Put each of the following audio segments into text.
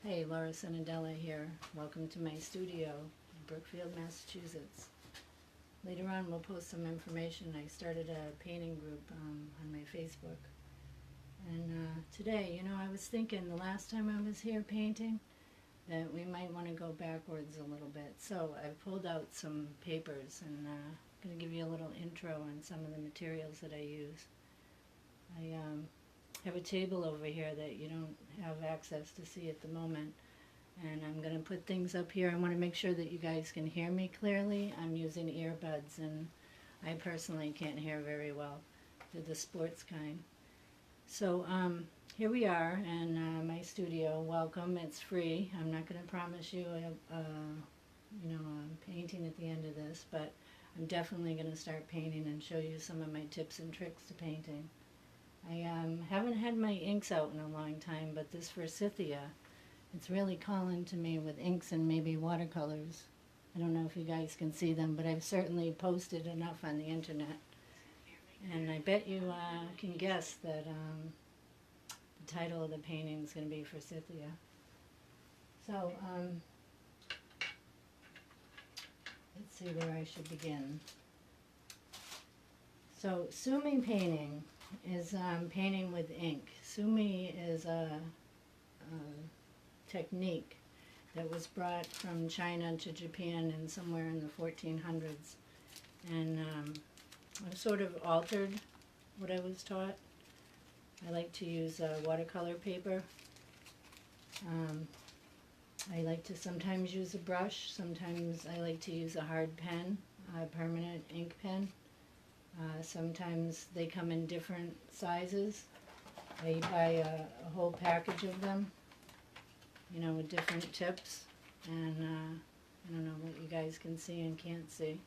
Hey, Laura Cenedella here. Welcome to my studio, Brookfield, Massachusetts. Later on we'll post some information. I started a painting group on my Facebook. And today, I was thinking the last time I was here painting that we might want to go backwards a little bit. So I pulled out some papers and I'm going to give you a little intro on some of the materials that I use. I have a table over here that you don't have access to see at the moment, and I'm going to put things up here. I want to make sure that you guys can hear me clearly. I'm using earbuds and I personally can't hear very well. They're the sports kind. So here we are in my studio. Welcome. It's free. I'm not going to promise you a painting at the end of this, but I'm definitely going to start painting and show you some of my tips and tricks to painting. I haven't had my inks out in a long time, but this Forsythia, it's really calling to me with inks and maybe watercolors. I don't know if you guys can see them, but I've certainly posted enough on the internet. And I bet you can guess that the title of the painting is going to be Forsythia. So, let's see where I should begin. So, sumi painting is painting with ink. Sumi is a technique that was brought from China to Japan in somewhere in the 1400s, and I've sort of altered what I was taught. I like to use watercolor paper. I like to sometimes use a brush. Sometimes I like to use a hard pen, a permanent ink pen. Sometimes they come in different sizes. I buy a whole package of them, with different tips. And I don't know what you guys can see and can't see.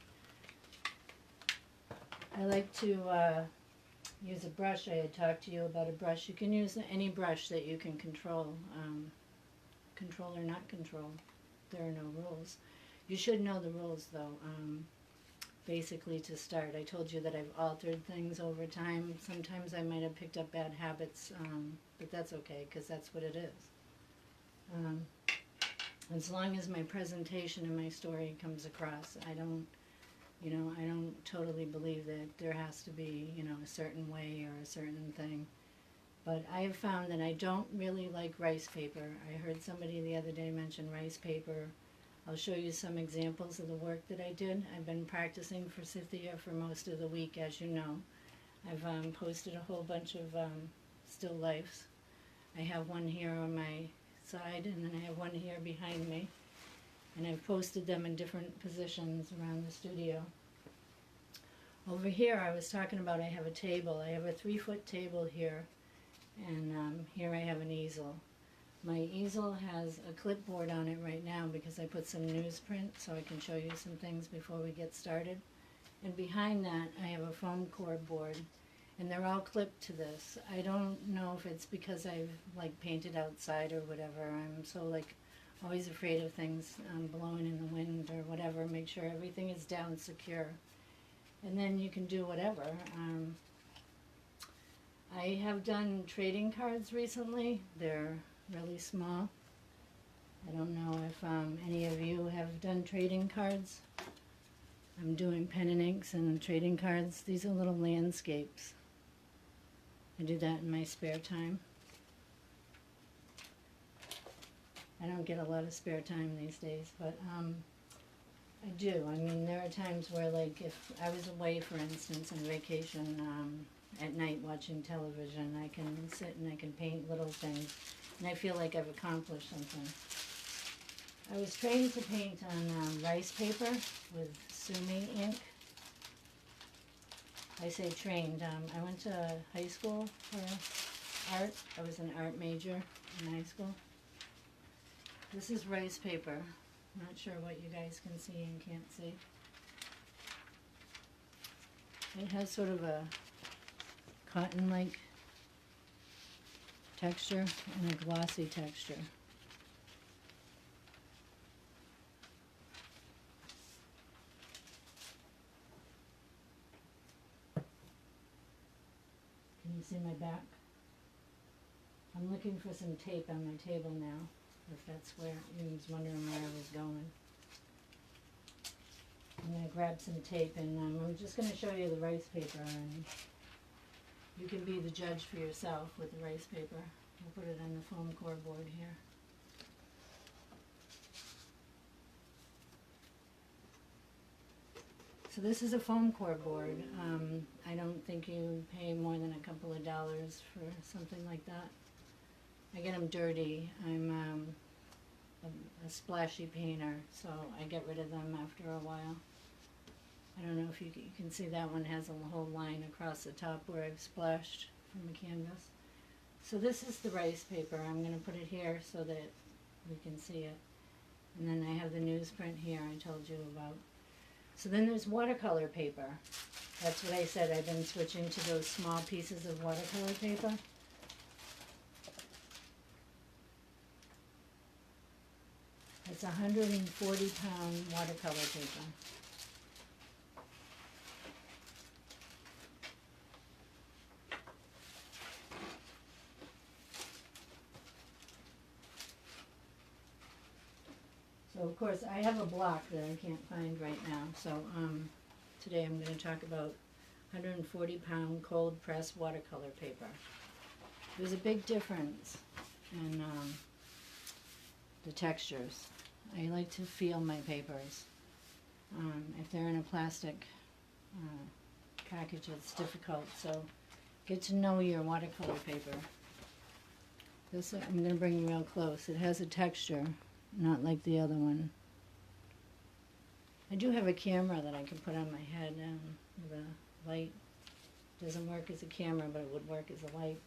I like to use a brush. I had talked to you about a brush. You can use any brush that you can control. Control or not control. There are no rules. You should know the rules, though. Basically, to start, I told you that I've altered things over time. Sometimes I might have picked up bad habits, but that's okay, because that's what it is. As long as my presentation and my story comes across, I don't totally believe that there has to be, a certain way or a certain thing. But I have found that I don't really like rice paper. I heard somebody the other day mention rice paper. I'll show you some examples of the work that I did. I've been practicing Forsythia for most of the week, as you know. I've posted a whole bunch of still lifes. I have one here on my side, and then I have one here behind me. And I've posted them in different positions around the studio. Over here, I was talking about I have a table. I have a 3-foot table here, and here I have an easel. My easel has a clipboard on it right now because I put some newsprint so I can show you some things before we get started. And behind that I have a foam core board, and they're all clipped to this. I don't know if it's because I've painted outside or whatever. I'm so always afraid of things blowing in the wind or whatever. Make sure everything is down secure. And then you can do whatever. I have done trading cards recently. They're really small. I don't know if any of you have done trading cards. I'm doing pen and inks and trading cards. These are little landscapes. I do that in my spare time. I don't get a lot of spare time these days, but I do. I mean, there are times where, if I was away, for instance, on vacation, at night watching television, I can sit and I can paint little things. And I feel like I've accomplished something. I was trained to paint on rice paper with sumi ink. I say trained. I went to high school for art. I was an art major in high school. This is rice paper. I'm not sure what you guys can see and can't see. It has sort of a cotton-like texture and a glossy texture. Can you see my back? I'm looking for some tape on my table now. if that's where you was wondering where I was going. I'm going to grab some tape, and I'm just going to show you the rice paper, and you can be the judge for yourself with the rice paper. I'll put it on the foam core board here. So this is a foam core board. I don't think you pay more than a couple of dollars for something like that. I get them dirty. I'm a splashy painter, so I get rid of them after a while. I don't know if you can see that one has a whole line across the top where I've splashed from a canvas. So this is the rice paper. I'm going to put it here so that we can see it. And then I have the newsprint here I told you about. So then there's watercolor paper. That's what I said. I've been switching to those small pieces of watercolor paper. It's 140-pound watercolor paper. So of course I have a block that I can't find right now. So today I'm going to talk about 140-pound cold pressed watercolor paper. There's a big difference in the textures. I like to feel my papers. If they're in a plastic package, it's difficult. So get to know your watercolor paper. This I'm going to bring you real close. It has a texture, not like the other one. I do have a camera that I can put on my head with a light. Doesn't work as a camera, but it would work as a light.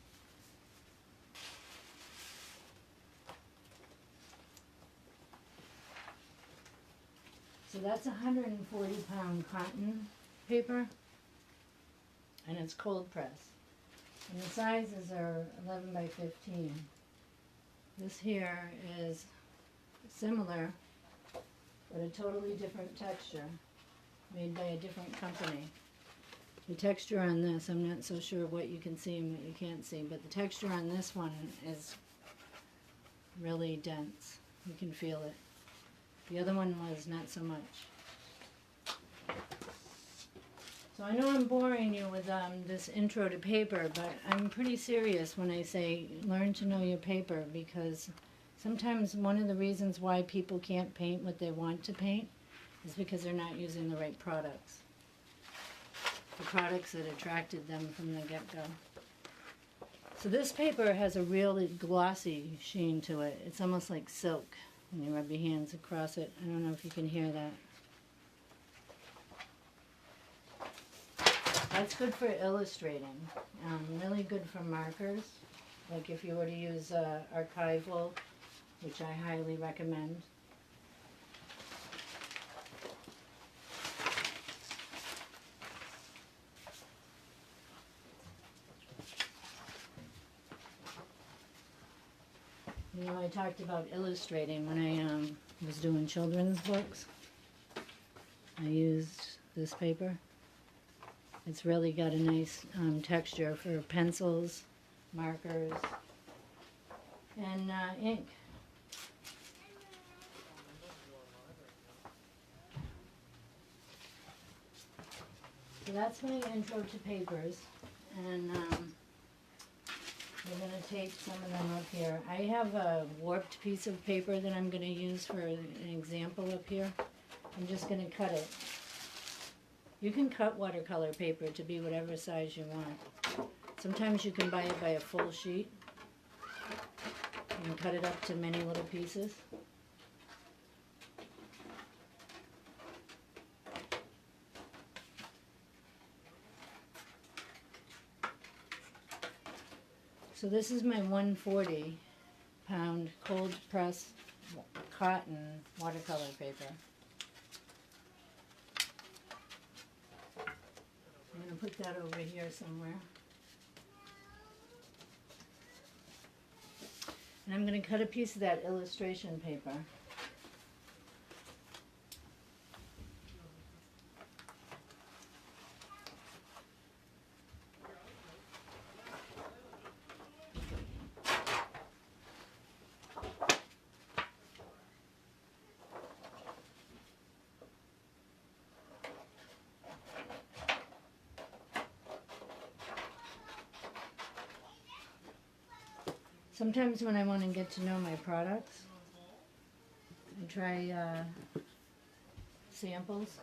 So that's 140-pound cotton paper, and it's cold press. And the sizes are 11 by 15. This here is similar, but a totally different texture, made by a different company. The texture on this, I'm not so sure what you can see and what you can't see, but the texture on this one is really dense. You can feel it. The other one was not so much. So I know I'm boring you with this intro to paper, but I'm pretty serious when I say learn to know your paper, because sometimes one of the reasons why people can't paint what they want to paint is because they're not using the right products. The products that attracted them from the get-go. So this paper has a really glossy sheen to it. It's almost like silk when you rub your hands across it. I don't know if you can hear that. That's good for illustrating. Really good for markers. Like if you were to use archival, which I highly recommend. You know, I talked about illustrating when I was doing children's books. I used this paper. It's really got a nice texture for pencils, markers, and ink. So that's my intro to papers, and we're going to tape some of them up here. I have a warped piece of paper that I'm going to use for an example up here. I'm just going to cut it. You can cut watercolor paper to be whatever size you want. Sometimes you can buy it by a full sheet. You can cut it up to many little pieces. So this is my 140-pound cold pressed cotton watercolor paper. I'm going to put that over here somewhere. And I'm going to cut a piece of that illustration paper. Sometimes when I want to get to know my products, I try samples.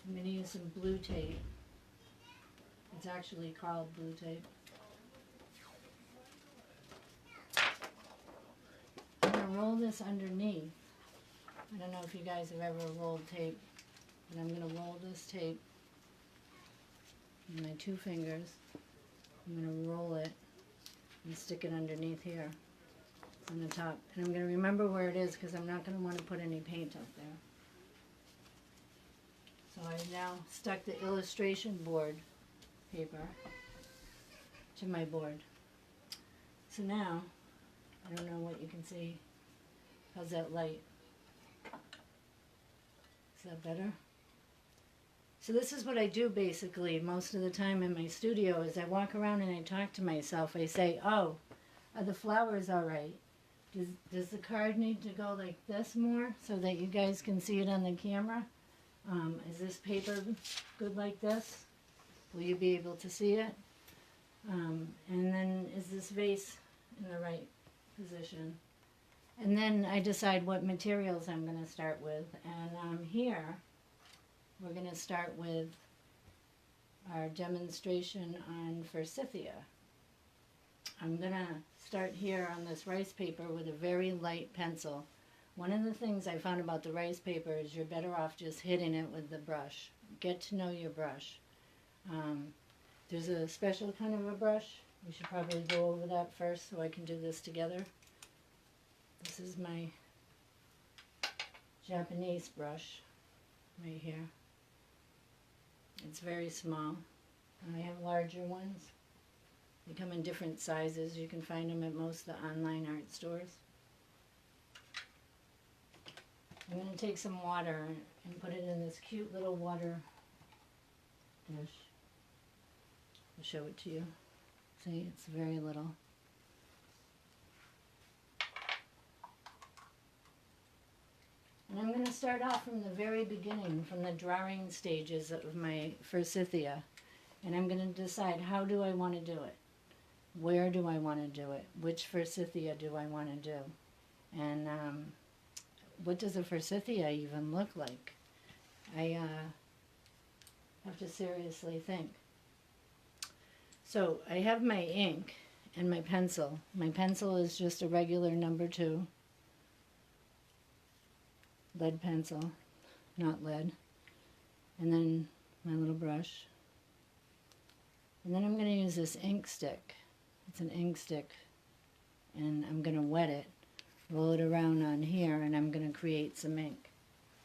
I'm going to use some blue tape. It's actually called blue tape. I'm going to roll this underneath. I don't know if you guys have ever rolled tape, but I'm going to roll this tape with my 2 fingers. I'm going to roll it and stick it underneath here on the top. And I'm going to remember where it is because I'm not going to want to put any paint up there. So I've now stuck the illustration board paper to my board. So now, I don't know what you can see. How's that light? Is that better? So this is what I do basically most of the time in my studio is I walk around and I talk to myself. I say, oh, are the flowers all right? Does the card need to go like this more so that you guys can see it on the camera? Is this paper good like this? Will you be able to see it? And then is this vase in the right position? And then I decide what materials I'm going to start with. And here, we're going to start with our demonstration on Forsythia. I'm going to start here on this rice paper with a very light pencil. One of the things I found about the rice paper is you're better off just hitting it with the brush. Get to know your brush. There's a special kind of a brush. We should probably go over that first so I can do this together. This is my Japanese brush right here. It's very small. I have larger ones. They come in different sizes. You can find them at most of the online art stores. I'm going to take some water and put it in this cute little water dish. I'll show it to you. See, it's very little. And I'm going to start off from the very beginning, from the drawing stages of my Forsythia. And I'm going to decide, how do I want to do it? Where do I want to do it? Which Forsythia do I want to do? And what does a Forsythia even look like? I have to seriously think. So I have my ink and my pencil. My pencil is just a regular number 2. Lead pencil, not lead. And then my little brush. And then I'm going to use this ink stick. It's an ink stick. And I'm going to wet it, roll it around on here, and I'm going to create some ink.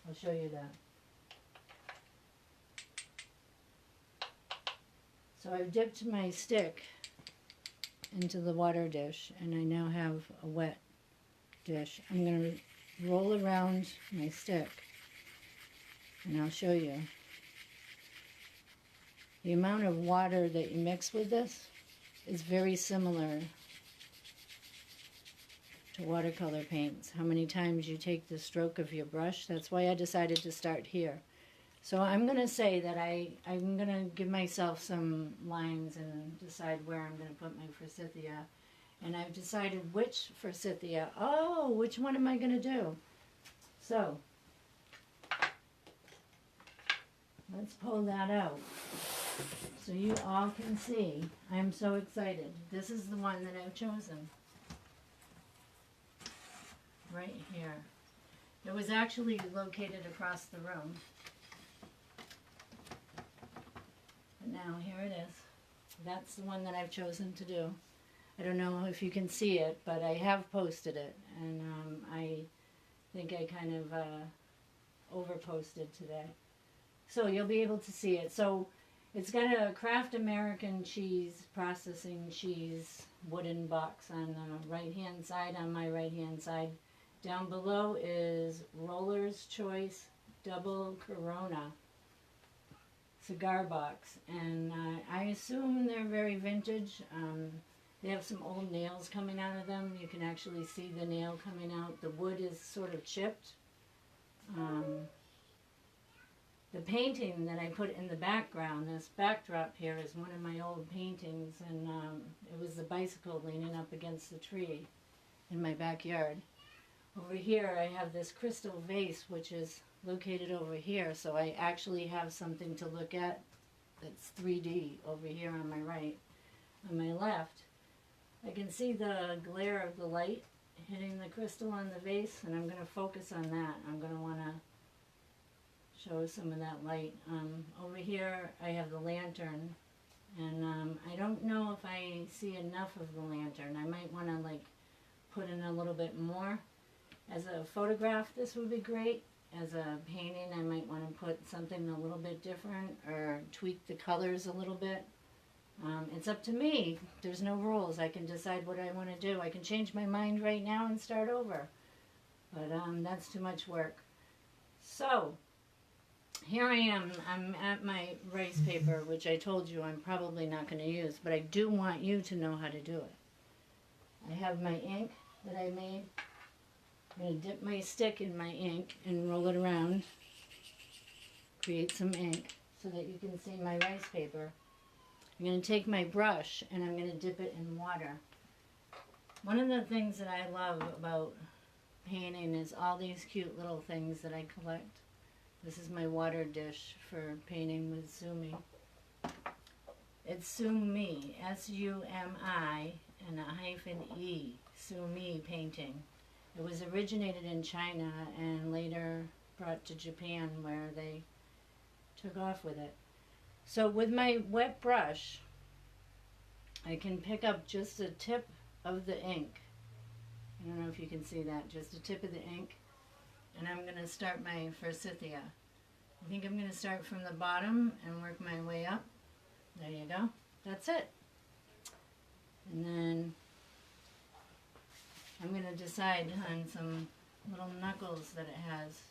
I'll show you that. So I've dipped my stick into the water dish, and I now have a wet dish. I'm going to roll around my stick, and I'll show you. The amount of water that you mix with this is very similar to watercolor paints. How many times you take the stroke of your brush. That's why I decided to start here. So I'm going to say that I'm going to give myself some lines and decide where I'm going to put my Forsythia. And I've decided which Forsythia. Oh, which one am I going to do? So, let's pull that out so you all can see. I'm so excited. This is the one that I've chosen. Right here. It was actually located across the room. But now here it is. That's the one that I've chosen to do. I don't know if you can see it, but I have posted it, and I think I kind of over-posted today. So you'll be able to see it. So it's got a Kraft American cheese, processing cheese, wooden box on the right-hand side, on my right-hand side. Down below is Roller's Choice Double Corona cigar box, and I assume they're very vintage. They have some old nails coming out of them. You can actually see the nail coming out. The wood is sort of chipped. The painting that I put in the background, this backdrop here, is one of my old paintings, and it was the bicycle leaning up against the tree in my backyard. Over here I have this crystal vase, which is located over here, so I actually have something to look at that's 3D over here on my right. On my left, I can see the glare of the light hitting the crystal on the vase, and I'm going to focus on that. I'm going to want to show some of that light. Over here I have the lantern, and I don't know if I see enough of the lantern. I might want to like put in a little bit more. As a photograph, this would be great. As a painting, I might want to put something a little bit different or tweak the colors a little bit. It's up to me. There's no rules. I can decide what I want to do. I can change my mind right now and start over. But that's too much work. So, here I am. I'm at my rice paper, which I told you I'm probably not going to use, but I do want you to know how to do it. I have my ink that I made. I'm going to dip my stick in my ink and roll it around. Create some ink so that you can see my rice paper. I'm going to take my brush and I'm going to dip it in water. One of the things that I love about painting is all these cute little things that I collect. This is my water dish for painting with Sumi. It's Sumi, S-U-M-I and a hyphen E, Sumi painting. It was originated in China and later brought to Japan, where they took off with it. So with my wet brush, I can pick up just the tip of the ink. I don't know if you can see that, just the tip of the ink. And I'm going to start my Forsythia. I think I'm going to start from the bottom and work my way up. There you go. That's it. And then I'm going to decide on some little knuckles that it has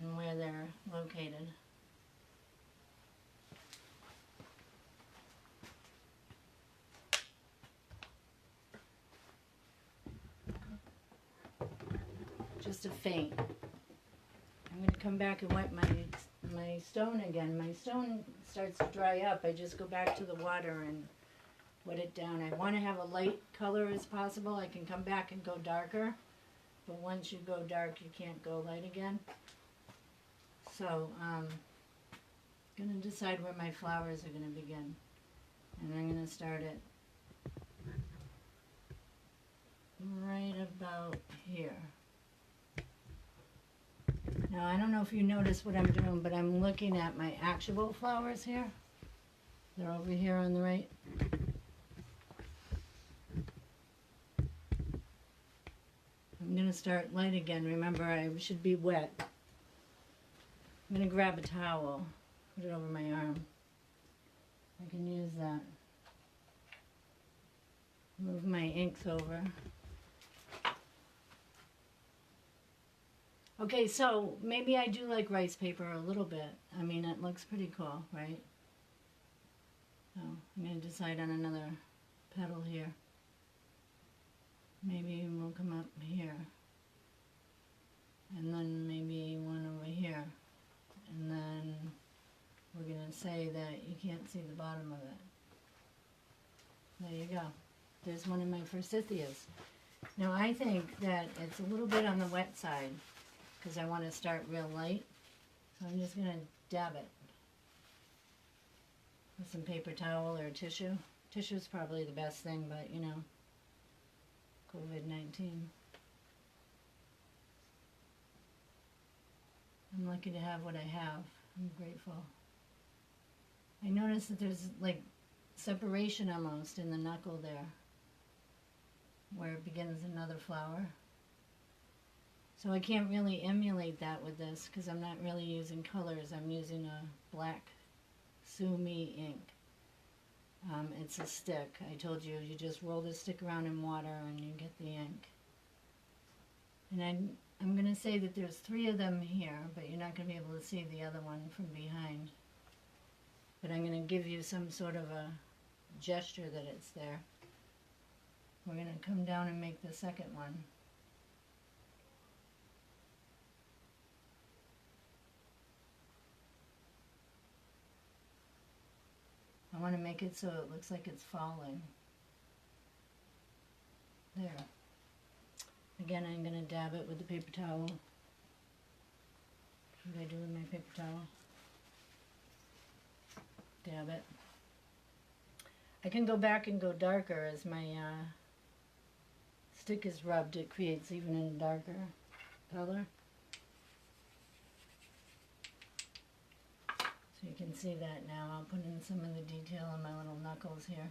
and where they're located. Just a faint. I'm going to come back and wet my stone again. My stone starts to dry up. I just go back to the water and wet it down. I want to have a light color as possible. I can come back and go darker, but once you go dark, you can't go light again. So I'm going to decide where my flowers are going to begin. And I'm going to start it right about here. Now, I don't know if you notice what I'm doing, but I'm looking at my actual flowers here. They're over here on the right. I'm going to start light again. Remember, I should be wet. I'm going to grab a towel, put it over my arm. I can use that. Move my inks over. Okay, so maybe I do like rice paper a little bit. I mean, it looks pretty cool, right? So I'm going to decide on another petal here. Maybe we'll come up here. And then maybe one over here. And then we're going to say that you can't see the bottom of it. There you go. There's one of my Forsythias. Now I think that it's a little bit on the wet side, because I want to start real light. So I'm just going to dab it with some paper towel or tissue. Tissue is probably the best thing, but you know, COVID-19. I'm lucky to have what I have. I'm grateful. I noticed that there's like separation almost in the knuckle there, where it begins another flower. So I can't really emulate that with this because I'm not really using colors. I'm using a black Sumi ink. It's a stick. I told you, you just roll the stick around in water and you get the ink. And I'm going to say that there's 3 of them here, but you're not going to be able to see the other one from behind. But I'm going to give you some sort of a gesture that it's there. We're going to come down and make the second one. I want to make it so it looks like it's falling. There. Again, I'm going to dab it with the paper towel. What do I do with my paper towel? Dab it. I can go back and go darker as my stick is rubbed. It creates even a darker color. So you can see that now. I'll put in some of the detail on my little knuckles here.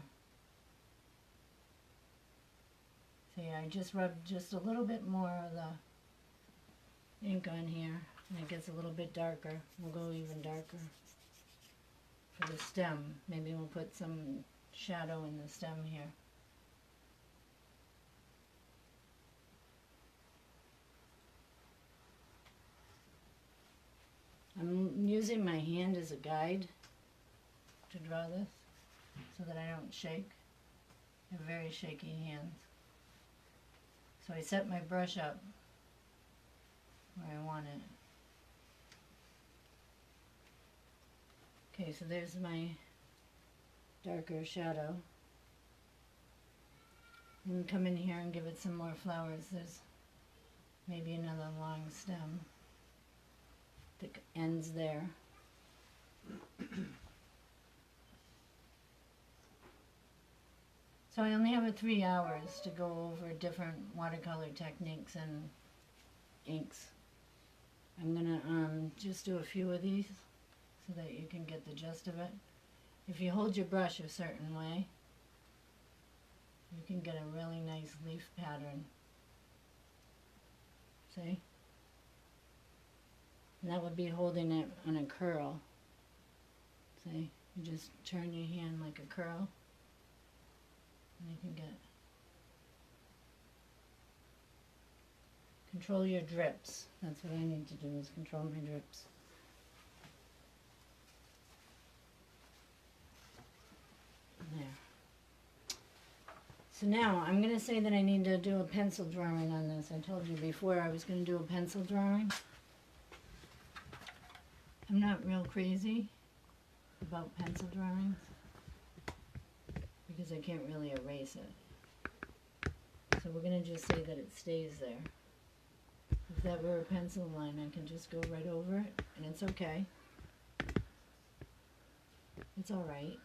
See, I just rubbed just a little bit more of the ink on here, and it gets a little bit darker. We'll go even darker for the stem. Maybe we'll put some shadow in the stem here. I'm using my hand as a guide to draw this so that I don't shake. I have very shaky hands. So I set my brush up where I want it. Okay, so there's my darker shadow. And come in here and give it some more flowers. There's maybe another long stem that ends there. So I only have 3 hours to go over different watercolor techniques and inks. I'm gonna just do a few of these so that you can get the gist of it. If you hold your brush a certain way, you can get a really nice leaf pattern. See? And that would be holding it on a curl. See? You just turn your hand like a curl, and you can get... Control your drips. That's what I need to do, is control my drips. There. So now, I'm going to say that I need to do a pencil drawing on this. I told you before I was going to do a pencil drawing. I'm not real crazy about pencil drawings because I can't really erase it. So we're going to just say that it stays there. If that were a pencil line, I can just go right over it, and it's okay. It's all right.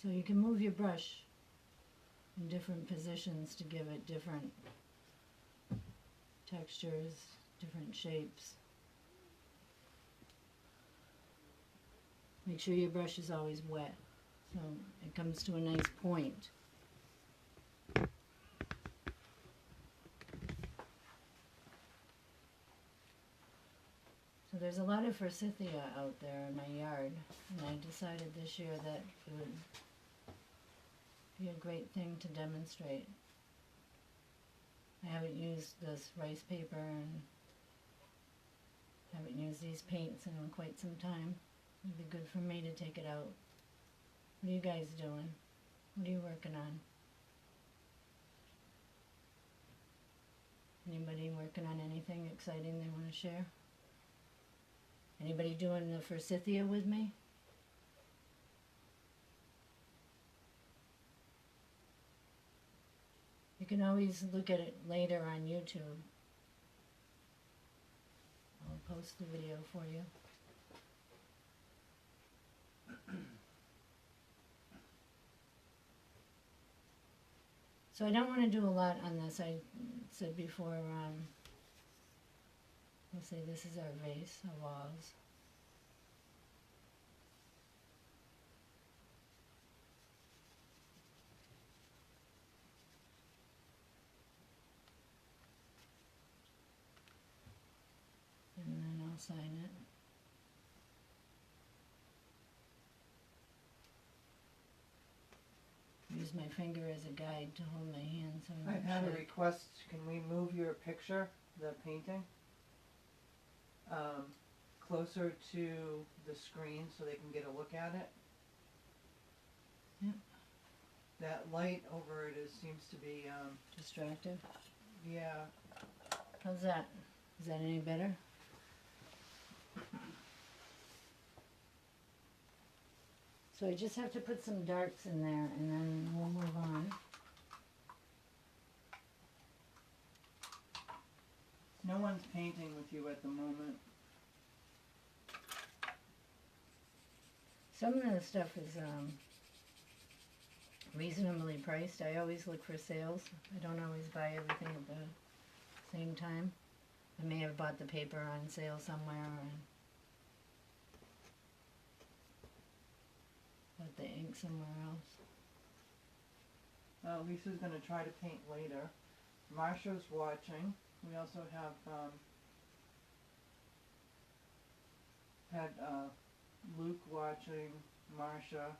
So you can move your brush in different positions to give it different textures, different shapes. Make sure your brush is always wet, so it comes to a nice point. So there's a lot of Forsythia out there in my yard, and I decided this year that it would be a great thing to demonstrate. I haven't used this rice paper and haven't used these paints in quite some time. It'd be good for me to take it out. What are you guys doing? What are you working on? Anybody working on anything exciting they want to share? Anybody doing the Forsythia with me? You can always look at it later on YouTube. I'll post the video for you. So I don't want to do a lot on this. I said before, we'll say this is our vase, our vase. And then I'll sign it. Use my finger as a guide to hold my hand. So I've had a request. Can we move your picture, the painting, closer to the screen so they can get a look at it? Yep. That light over it seems to be, Distractive. yeah. How's that? Is that any better? So I just have to put some darks in there and then we'll move on. No one's painting with you at the moment. Some of the stuff is reasonably priced. I always look for sales. I don't always buy everything at the same time. I may have bought the paper on sale somewhere and bought the ink somewhere else. Lisa's going to try to paint later. Marsha's watching. We also have had Luke watching, Marsha.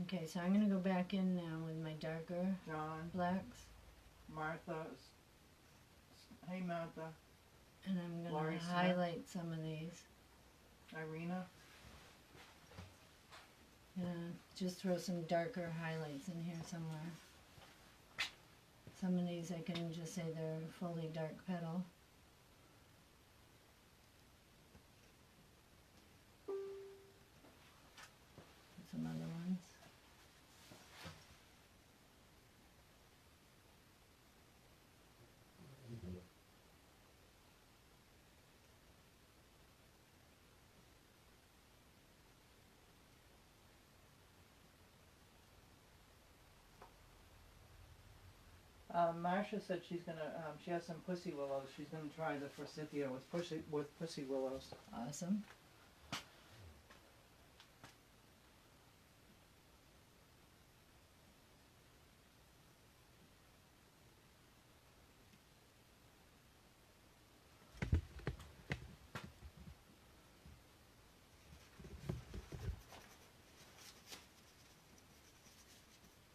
Okay, so I'm going to go back in now with my darker John, blacks. Martha. Hey, Martha. And I'm going Laurie to Smith. highlight some of these. Irina. Just throw some darker highlights in here somewhere. Some of these I can just say they're fully dark petal. Some other ones. Marsha said she's gonna. She has some pussy willows. She's gonna try the Forsythia with pussy willows. Awesome.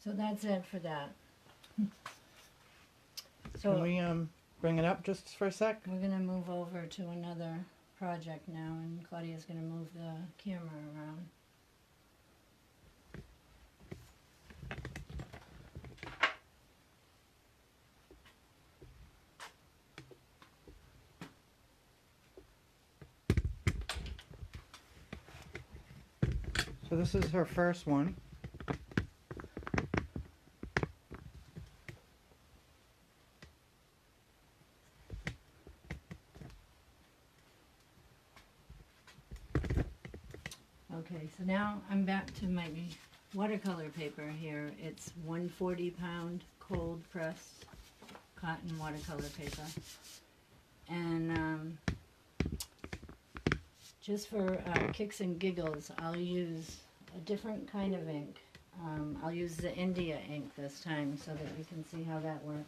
So that's it for that. So Can we bring it up just for a sec? we're going to move over to another project now, and Claudia's going to move the camera around. So this is her first one. Okay, so now I'm back to my watercolor paper here. It's 140-pound cold pressed cotton watercolor paper. And just for kicks and giggles, I'll use a different kind of ink. I'll use the India ink this time so that we can see how that works.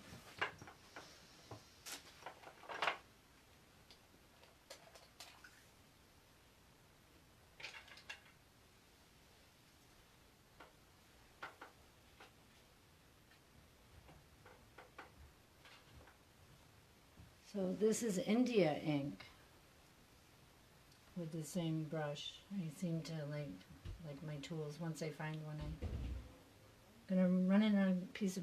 So this is India ink with the same brush. I seem to like my tools. Once I find one, I'm gonna run it on a piece of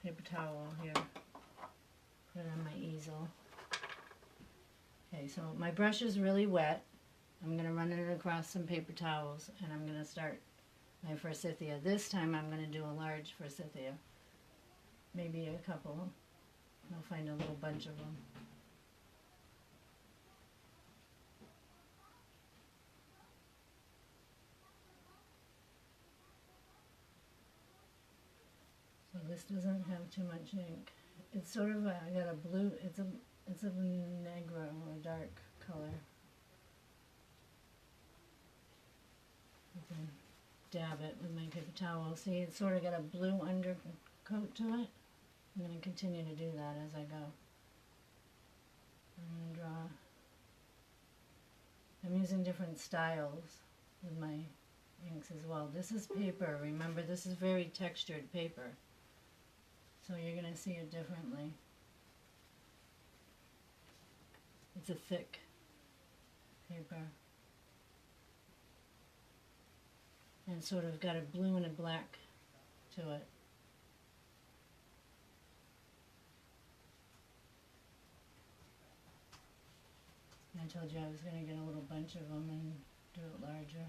paper towel here. Put it on my easel. Okay, so my brush is really wet. I'm gonna run it across some paper towels, and I'm gonna start my Forsythia. This time I'm gonna do a large Forsythia, maybe a couple. I'll find a little bunch of them. So this doesn't have too much ink. It's sort of I got a blue. It's a negro or a dark color. I can dab it with my paper towel. See, it's sort of got a blue undercoat to it. I'm going to continue to do that as I go. I'm going to draw. I'm using different styles with my inks as well. This is paper. Remember, this is very textured paper. So you're going to see it differently. It's a thick paper. And sort of got a blue and a black to it. I told you I was going to get a little bunch of them and do it larger.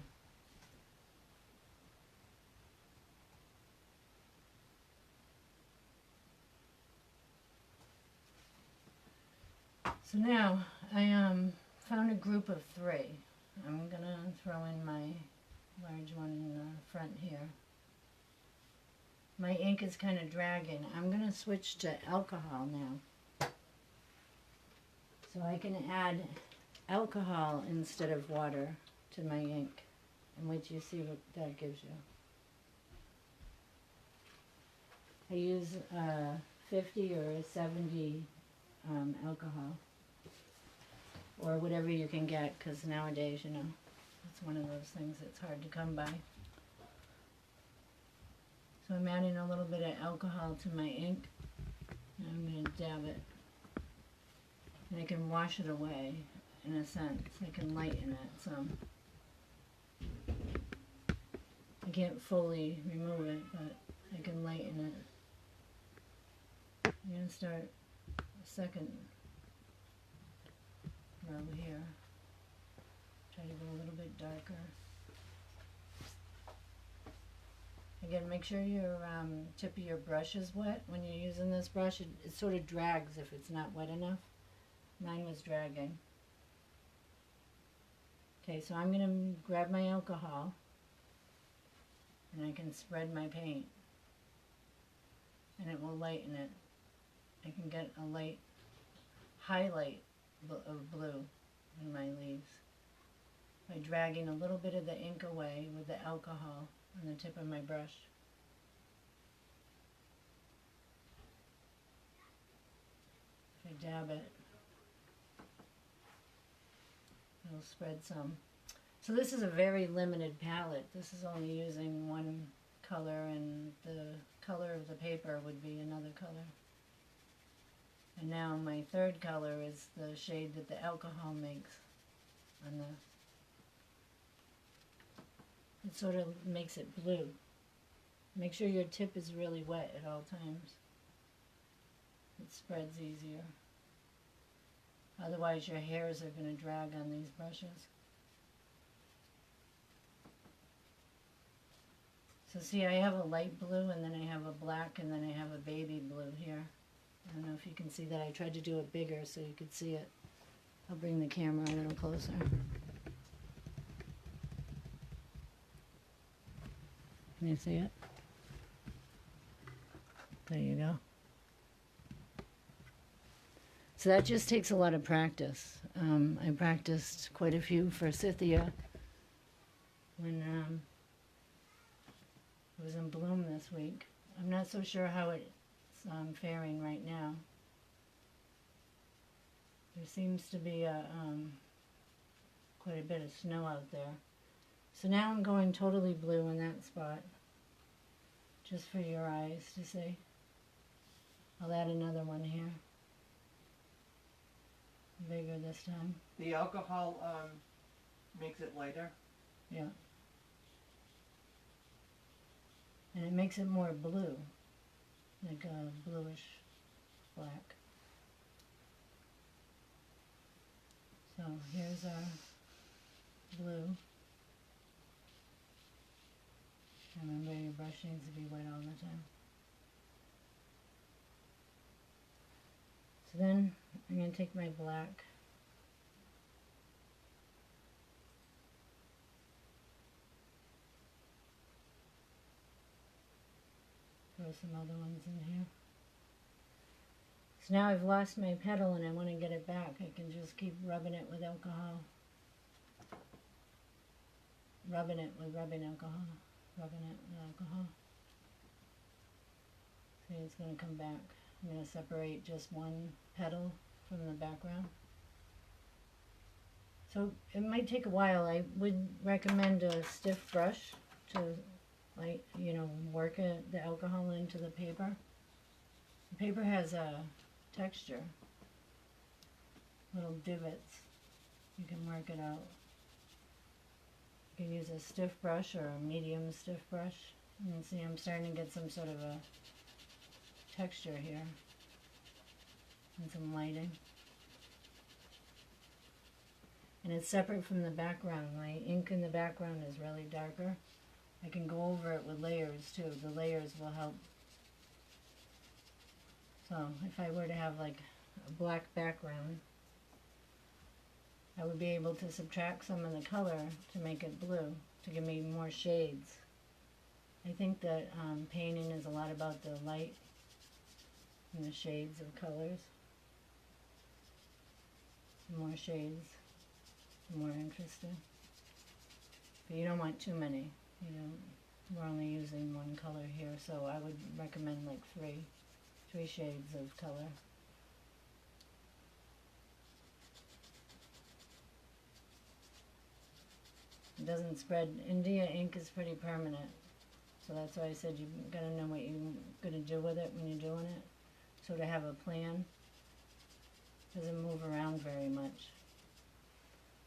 So now I found a group of 3. I'm going to throw in my large one in the front here. My ink is kind of dragging. I'm going to switch to alcohol now. So I can add alcohol instead of water to my ink. And wait till you see what that gives you. I use 50 or 70 alcohol. Or whatever you can get, because nowadays, you know, it's one of those things that's hard to come by. So I'm adding a little bit of alcohol to my ink. And I'm going to dab it. And I can wash it away, in a sense. I can lighten it some. I can't fully remove it, but I can lighten it. I'm going to start a second row here. Try to go a little bit darker. Again, make sure your tip of your brush is wet when you're using this brush. It sort of drags if it's not wet enough. Mine was dragging. Okay, so I'm going to grab my alcohol and I can spread my paint and it will lighten it. I can get a light highlight of blue in my leaves by dragging a little bit of the ink away with the alcohol on the tip of my brush. If I dab it, it'll spread some. So this is a very limited palette. This is only using one color, and the color of the paper would be another color. And now my third color is the shade that the alcohol makes on the, it sort of makes it blue. Make sure your tip is really wet at all times. It spreads easier. Otherwise your hairs are going to drag on these brushes. So see, I have a light blue and then I have a black and then I have a baby blue here. I don't know if you can see that. I tried to do it bigger so you could see it. I'll bring the camera a little closer. Can you see it? There you go. So that just takes a lot of practice. I practiced quite a few Forsythia when it was in bloom this week. I'm not so sure how it's faring right now. There seems to be quite a bit of snow out there. So now I'm going totally blue in that spot, just for your eyes to see. I'll add another one here. Bigger this time. The alcohol makes it lighter. Yeah. And it makes it more blue, like a bluish black. So here's our blue. Remember, your brush needs to be wet all the time. So then I'm going to take my black throw some other ones in here. So now I've lost my petal and I want to get it back. I can just keep rubbing it with alcohol. Rubbing it with rubbing alcohol. Rubbing it with alcohol. See, it's going to come back. I'm going to separate just one petal from the background. So it might take a while. I would recommend a stiff brush to, like, you know, work the alcohol into the paper. The paper has a texture, little divots. You can work it out. You can use a stiff brush or a medium stiff brush. You can see I'm starting to get some sort of a texture here and some lighting. and it's separate from the background. My ink in the background is really darker. I can go over it with layers too. The layers will help. So if I were to have like a black background, I would be able to subtract some of the color to make it blue, to give me more shades. I think that painting is a lot about the light and the shades of colors. The more shades, the more interesting. But you don't want too many. You know, we're only using one color here, so I would recommend like three shades of color. It doesn't spread. India ink is pretty permanent, so that's why I said you gotta know what you're gonna do with it when you're doing it. So to have a plan, doesn't move around very much.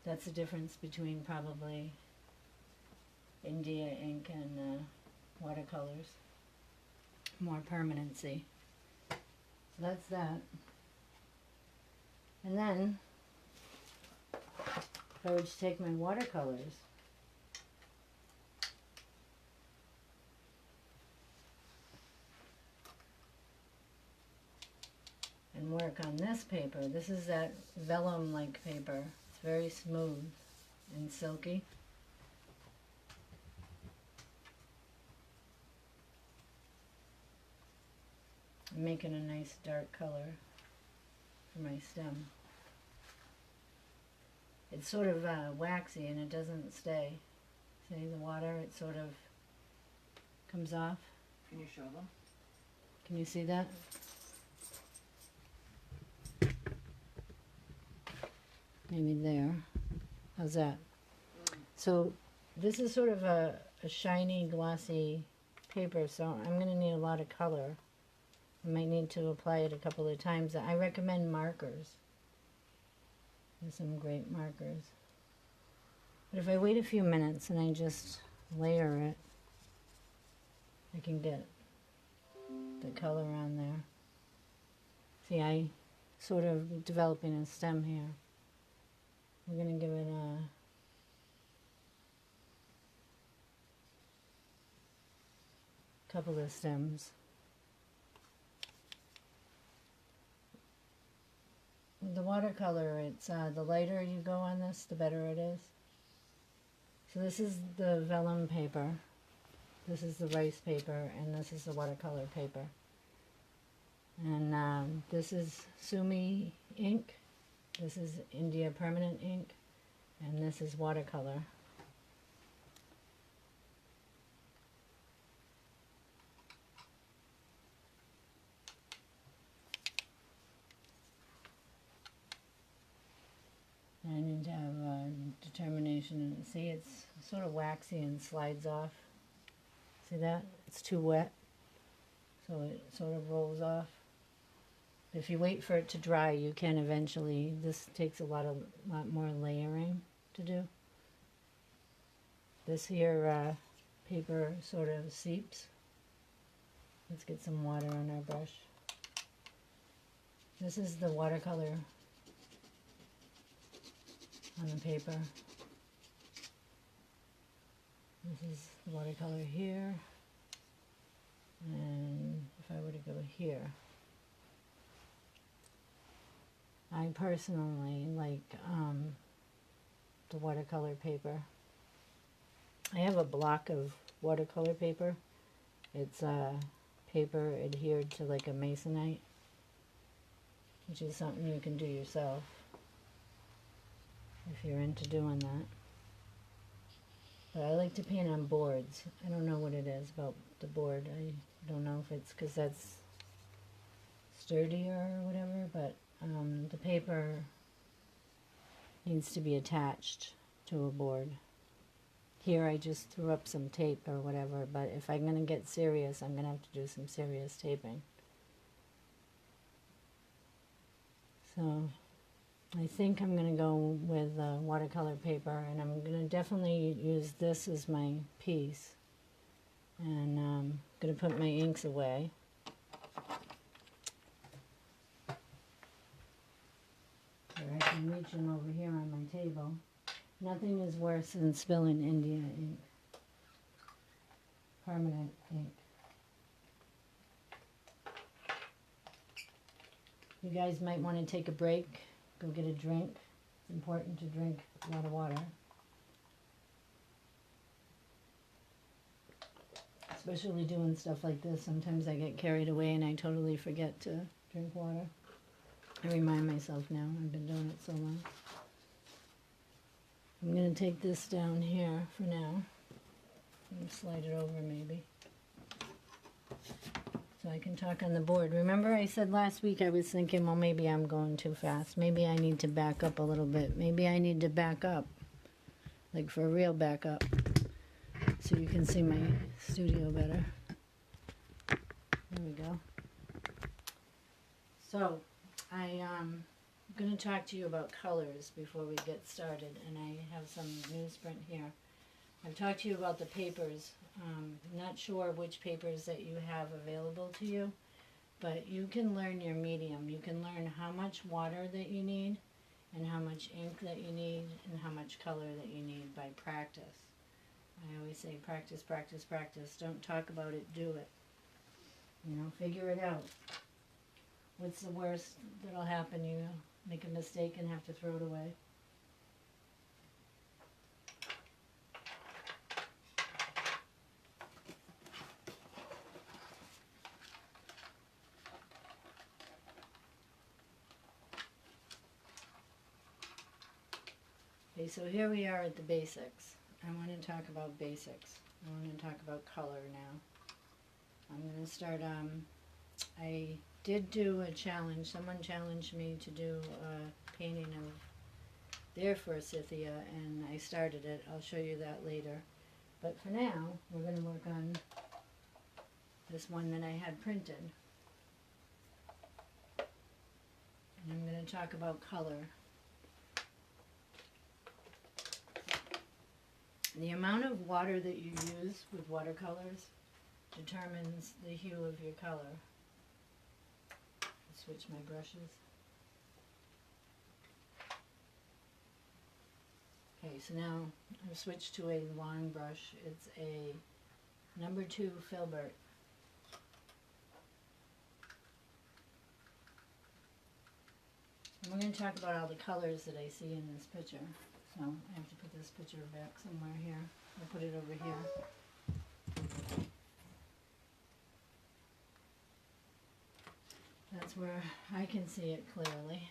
That's the difference between probably India ink and watercolors. More permanency. So that's that. And then, if I were to take my watercolors, and work on this paper. This is that vellum-like paper. It's very smooth and silky. I'm making a nice dark color for my stem. It's sort of waxy and it doesn't stay. See the water, it sort of comes off. Can you show them? Can you see that? Maybe there. How's that? So this is sort of a shiny, glossy paper, so I'm going to need a lot of color. I might need to apply it a couple of times. I recommend markers. There's some great markers. But if I wait a few minutes and I just layer it, I can get the color on there. See, I sort of developing a stem here. We're going to give it a couple of stems. With the watercolor, it's the lighter you go on this, the better it is. So this is the vellum paper, this is the rice paper, and this is the watercolor paper. And this is Sumi ink, this is India permanent ink, and this is watercolor. I need to have determination. See, it's sort of waxy and slides off. See that? It's too wet, so it sort of rolls off. If you wait for it to dry, you can eventually. This takes a lot more layering to do. This here paper sort of seeps. Let's get some water on our brush. This is the watercolor on the paper. This is the watercolor here, and if I were to go here, I personally like the watercolor paper. I have a block of watercolor paper. It's paper adhered to like a masonite, which is something you can do yourself if you're into doing that. But I like to paint on boards. I don't know what it is about the board. I don't know if it's because that's sturdier or whatever, but the paper needs to be attached to a board. Here I just threw up some tape or whatever, but if I'm going to get serious, I'm going to have to do some serious taping. So I think I'm going to go with watercolor paper, and I'm going to definitely use this as my piece. And I'm going to put my inks away. Here, I can I'm reaching over here on my table. Nothing is worse than spilling India ink. Permanent ink. You guys might want to take a break, go get a drink. It's important to drink a lot of water. Especially doing stuff like this. Sometimes I get carried away and I totally forget to drink water. I remind myself now. I've been doing it so long. I'm going to take this down here for now. And slide it over maybe. So I can talk on the board. Remember I said last week I was thinking, well, maybe I'm going too fast. Maybe I need to back up a little bit. Maybe I need to back up. Like for a real back up. So you can see my studio better. There we go. So I'm going to talk to you about colors before we get started. And I have some newsprint here. I've talked to you about the papers. Not sure which papers that you have available to you, but you can learn your medium. You can learn how much water that you need and how much ink that you need and how much color that you need by practice. I always say practice, practice, practice. Don't talk about it, do it. You know, figure it out. What's the worst that'll happen? You make a mistake and have to throw it away. Okay, so here we are at the basics. I want to talk about basics. I want to talk about color now. I'm going to start, I did do a challenge. Someone challenged me to do a painting of their Forsythia, and I started it. I'll show you that later. But for now, we're going to work on this one that I had printed. And I'm going to talk about color. The amount of water that you use with watercolors determines the hue of your color. I'll switch my brushes. Okay, so now I've switched to a long brush. It's a number 2 filbert. And we're going to talk about all the colors that I see in this picture. So I have to put this picture back somewhere here. I'll put it over here. That's where I can see it clearly.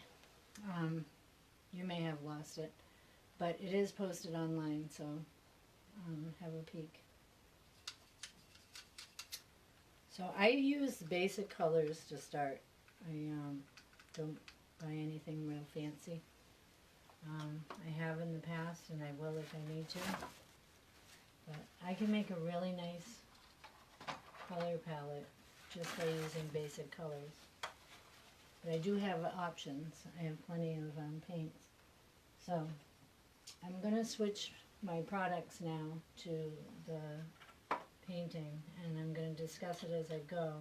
You may have lost it, but it is posted online, so have a peek. So I use basic colors to start. I don't buy anything real fancy. I have in the past, and I will if I need to. But I can make a really nice color palette just by using basic colors. But I do have options. I have plenty of paints. So I'm going to switch my products now to the painting, and I'm going to discuss it as I go.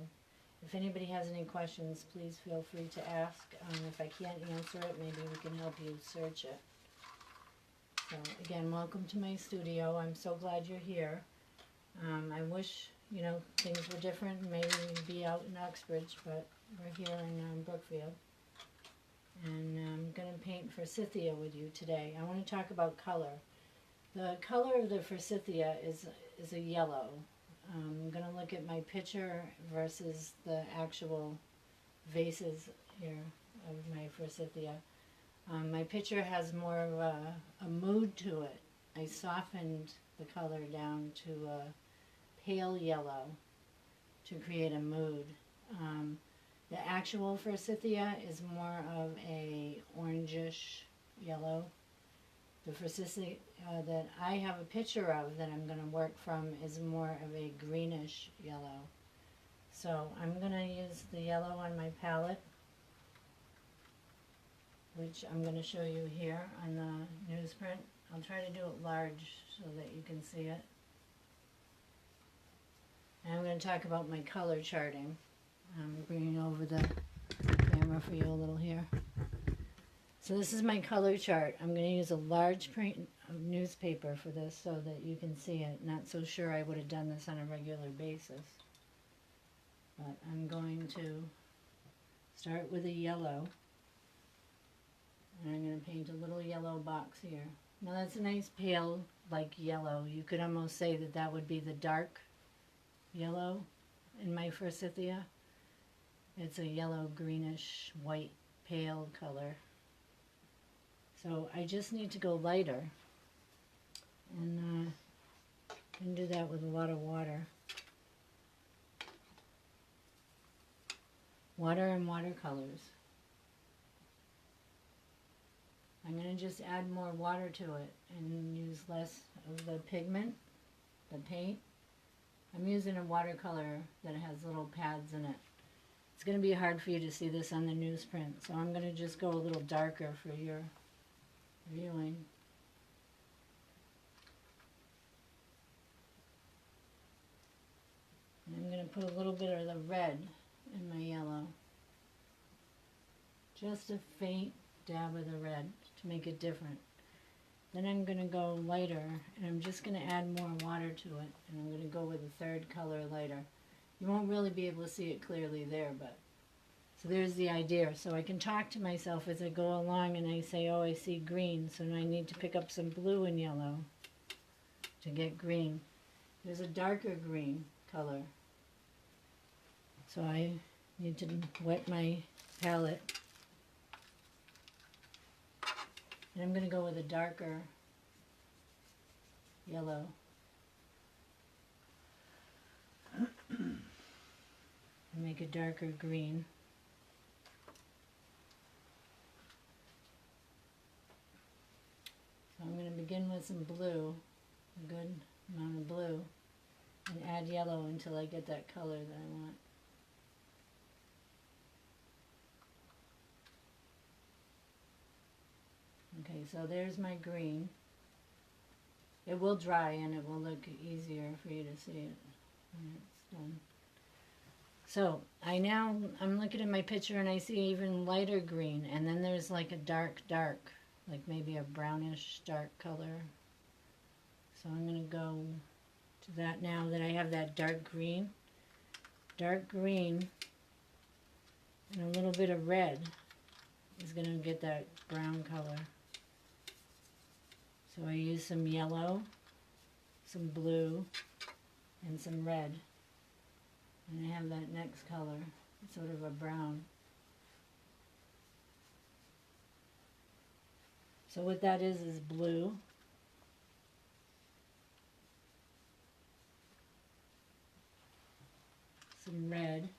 If anybody has any questions, please feel free to ask. If I can't answer it, maybe we can help you search it. So again, welcome to my studio. I'm so glad you're here. I wish, you know, things were different. Maybe we'd be out in Uxbridge, but we're here in Brookfield. And I'm going to paint Forsythia with you today. I want to talk about color. The color of the Forsythia is a yellow. I'm going to look at my picture versus the actual vases here of my Forsythia. My picture has more of a mood to it. I softened the color down to a pale yellow to create a mood. The actual Forsythia is more of a orangish yellow. The Forsythia that I have a picture of that I'm going to work from is more of a greenish yellow. So I'm going to use the yellow on my palette, which I'm going to show you here on the newsprint. I'll try to do it large so that you can see it. And I'm going to talk about my color charting. I'm bringing over the camera for you a little here. So this is my color chart. I'm going to use a large print of newspaper for this so that you can see it. Not so sure I would have done this on a regular basis. But I'm going to start with a yellow. And I'm going to paint a little yellow box here. Now that's a nice pale, like yellow. You could almost say that that would be the dark yellow in my Forsythia. It's a yellow, greenish, white, pale color. So I just need to go lighter, and can do that with a lot of water. Water and watercolors. I'm going to just add more water to it and use less of the pigment, the paint. I'm using a watercolor that has little pads in it. It's going to be hard for you to see this on the newsprint, so I'm going to just go a little darker for your viewing. And I'm going to put a little bit of the red in my yellow. Just a faint dab of the red to make it different. Then I'm going to go lighter, and I'm just going to add more water to it, and I'm going to go with a third color lighter. You won't really be able to see it clearly there, but so there's the idea. So I can talk to myself as I go along and I say, oh, I see green, so now I need to pick up some blue and yellow to get green. There's a darker green color. So I need to wet my palette. And I'm going to go with a darker yellow. And make a darker green. So I'm going to begin with some blue, a good amount of blue, and add yellow until I get that color that I want. Okay, so there's my green. It will dry and it will look easier for you to see it when it's done. So I'm looking at my picture and I see even lighter green, and then there's like a dark, like maybe a brownish dark color. So I'm going to go to that now that I have that dark green. Dark green and a little bit of red is going to get that brown color. So I use some yellow, some blue, and some red. And I have that next color, sort of a brown. So what that is blue. Some red.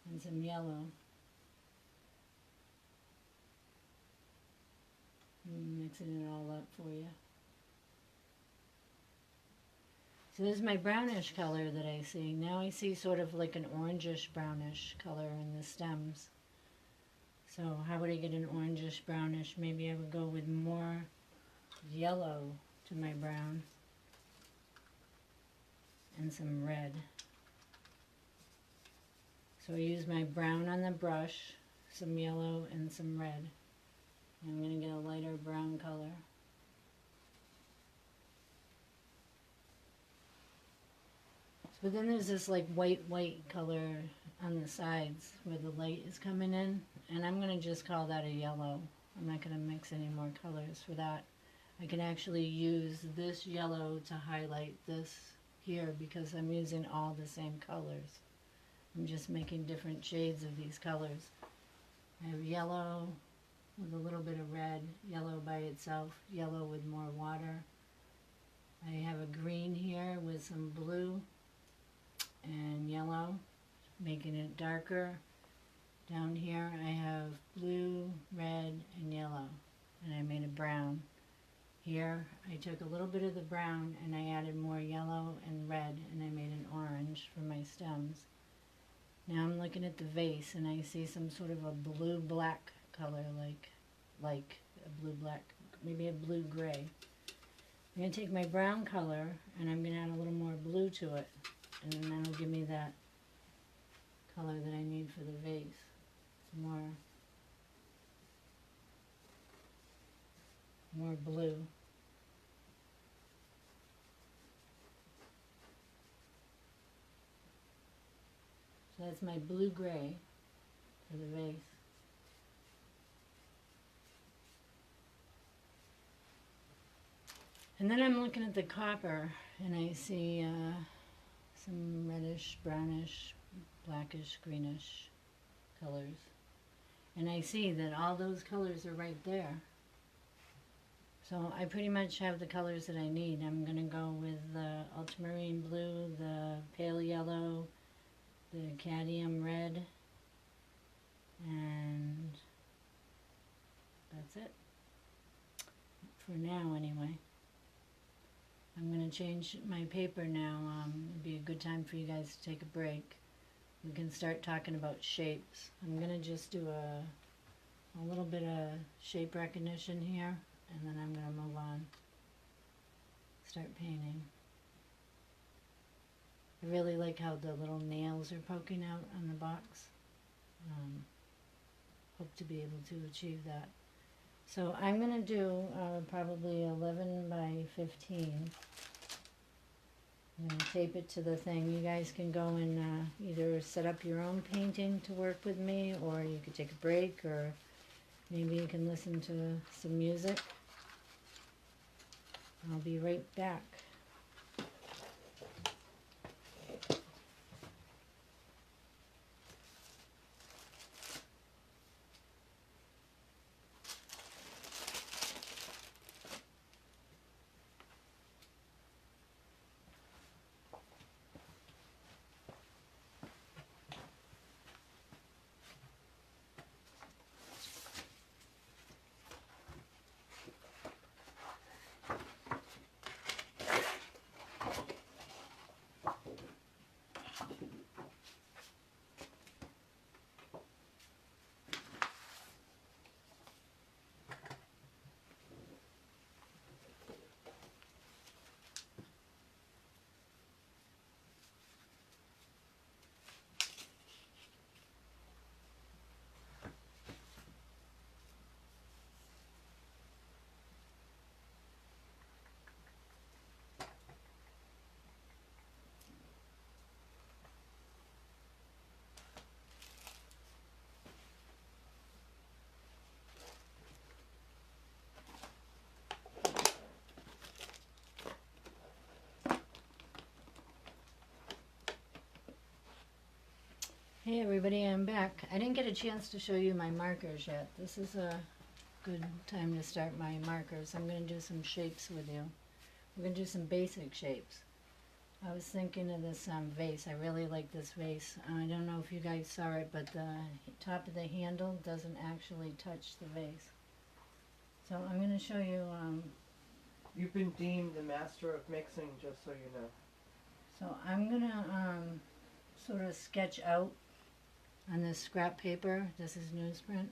And some yellow. I'm mixing it all up for you. So this is my brownish color that I see. Now I see sort of like an orangish brownish color in the stems. So how would I get an orangish brownish? Maybe I would go with more yellow to my brown and some red. So I use my brown on the brush, some yellow and some red. I'm going to get a lighter brown color. But then there's this like white color on the sides where the light is coming in, and I'm going to just call that a yellow. I'm not going to mix any more colors for that. I can actually use this yellow to highlight this here because I'm using all the same colors. I'm just making different shades of these colors. I have yellow with a little bit of red, yellow by itself, yellow with more water. I have a green here with some blue and yellow, making it darker. Down here I have blue, red, and yellow, and I made a brown. Here I took a little bit of the brown and I added more yellow and red, and I made an orange for my stems. Now I'm looking at the vase and I see some sort of a blue-black color, like a blue-black, maybe a blue-gray. I'm going to take my brown color and I'm going to add a little more blue to it, and then that'll give me that color that I need for the vase. more blue. So that's my blue-gray for the vase. And then I'm looking at the copper and I see some reddish, brownish, blackish, greenish colors. And I see that all those colors are right there. So I pretty much have the colors that I need. I'm going to go with the ultramarine blue, the pale yellow, the cadmium red, and that's it. For now, anyway. I'm going to change my paper now. It'd be a good time for you guys to take a break. We can start talking about shapes. I'm going to just do a little bit of shape recognition here, and then I'm going to move on. Start painting. I really like how the little nails are poking out on the box. Hope to be able to achieve that. So I'm going to do probably 11 by 15. I'm going to tape it to the thing. You guys can go and either set up your own painting to work with me, or you could take a break, or maybe you can listen to some music. I'll be right back. Hey everybody, I'm back. I didn't get a chance to show you my markers yet. This is a good time to start my markers. I'm going to do some shapes with you. We're going to do some basic shapes. I was thinking of this vase. I really like this vase. I don't know if you guys saw it, but the top of the handle doesn't actually touch the vase. So I'm going to show you... You've been deemed the master of mixing, just so you know. So I'm going to sort of sketch out on this scrap paper, this is newsprint,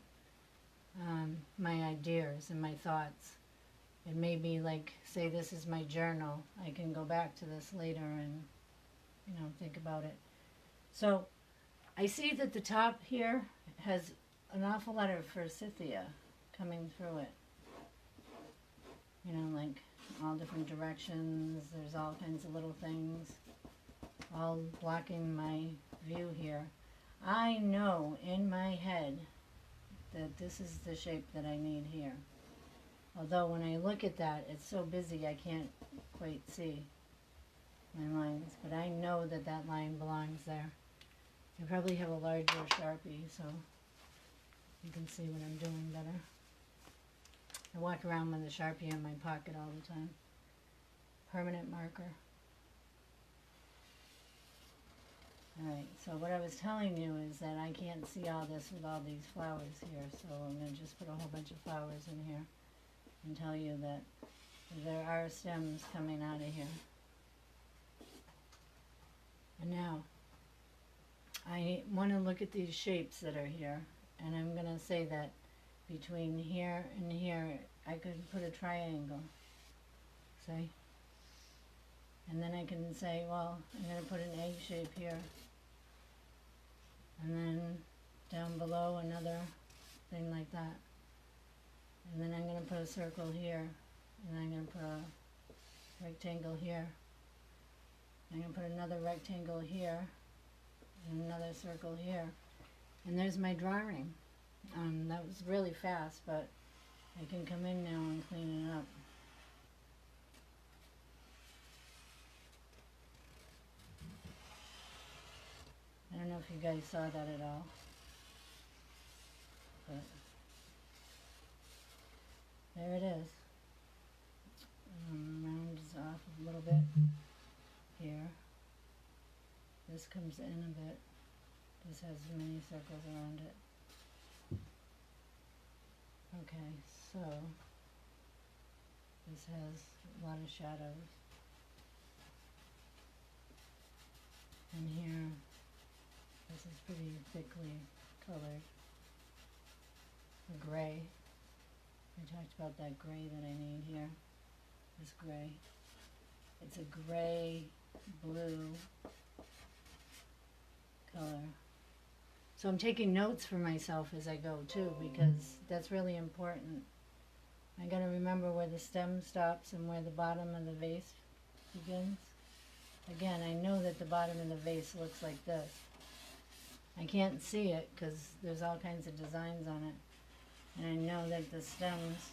my ideas and my thoughts. It may be like, say this is my journal. I can go back to this later and, you know, think about it. So I see that the top here has an awful lot of Forsythia coming through it. You know, like all different directions. There's all kinds of little things all blocking my view here. I know in my head that this is the shape that I need here. Although when I look at that, it's so busy I can't quite see my lines. But I know that that line belongs there. I probably have a larger Sharpie so you can see what I'm doing better. I walk around with a Sharpie in my pocket all the time. Permanent marker. Alright, so what I was telling you is that I can't see all this with all these flowers here, so I'm going to just put a whole bunch of flowers in here and tell you that there are stems coming out of here. And now, I want to look at these shapes that are here, and I'm going to say that between here and here, I could put a triangle, see? And then I can say, well, I'm going to put an egg shape here. And then down below another thing like that. And then I'm going to put a circle here, and I'm going to put a rectangle here. I'm going to put another rectangle here, and another circle here. And there's my drawing. That was really fast, but I can come in now and clean it up. I don't know if you guys saw that at all, but there it is. Rounds off a little bit here. This comes in a bit. This has many circles around it. Okay, so this has a lot of shadows. And here, this is pretty thickly colored. The gray. I talked about that gray that I need here. This gray. It's a gray, blue color. So I'm taking notes for myself as I go too, because that's really important. I gotta remember where the stem stops and where the bottom of the vase begins. Again, I know that the bottom of the vase looks like this. I can't see it because there's all kinds of designs on it. And I know that the stems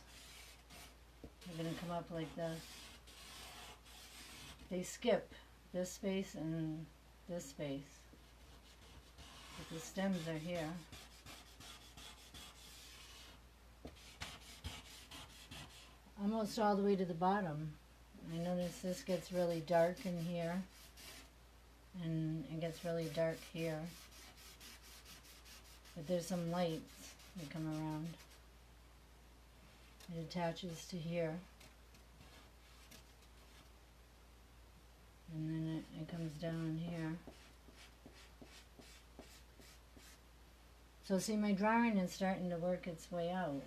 are going to come up like this. They skip this space and this space. But the stems are here. Almost all the way to the bottom. I notice this gets really dark in here. And it gets really dark here. But there's some lights that come around. It attaches to here. And then it comes down here. So see, my drawing is starting to work its way out.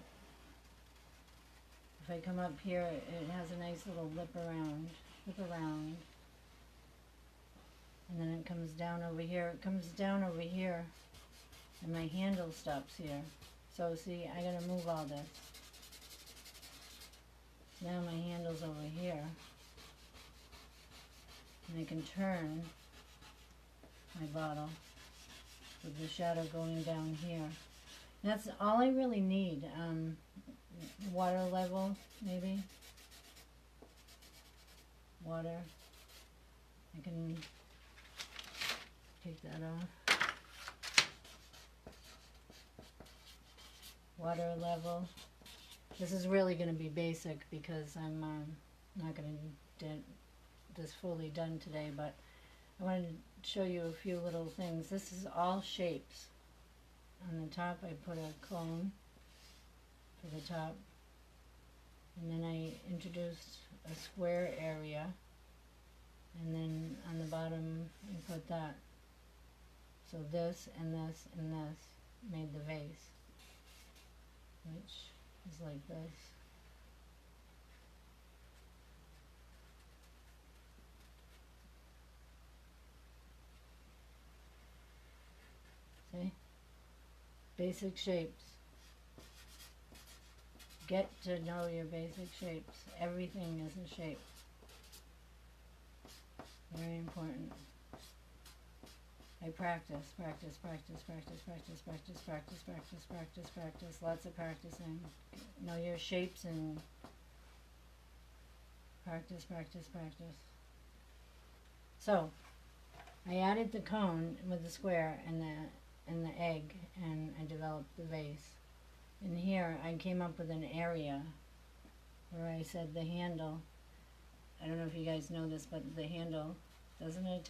If I come up here, it has a nice little lip around. And then it comes down over here. It comes down over here. And my handle stops here. So see, I gotta move all this. Now my handle's over here. And I can turn my bottle with the shadow going down here. That's all I really need. Water level, maybe. Water. I can take that off. Water level. This is really going to be basic because I'm not going to get this fully done today, but I wanted to show you a few little things. This is all shapes. On the top I put a cone for the top, and then I introduced a square area, and then on the bottom I put that. So this and this and this made the vase, which is like this. See? Basic shapes. Get to know your basic shapes. Everything is a shape. Very important. I practice. Lots of practicing. Know your shapes and practice. So, I added the cone with the square and the egg, and I developed the vase. In here, I came up with an area where I said the handle, I don't know if you guys know this, but the handle doesn't attach.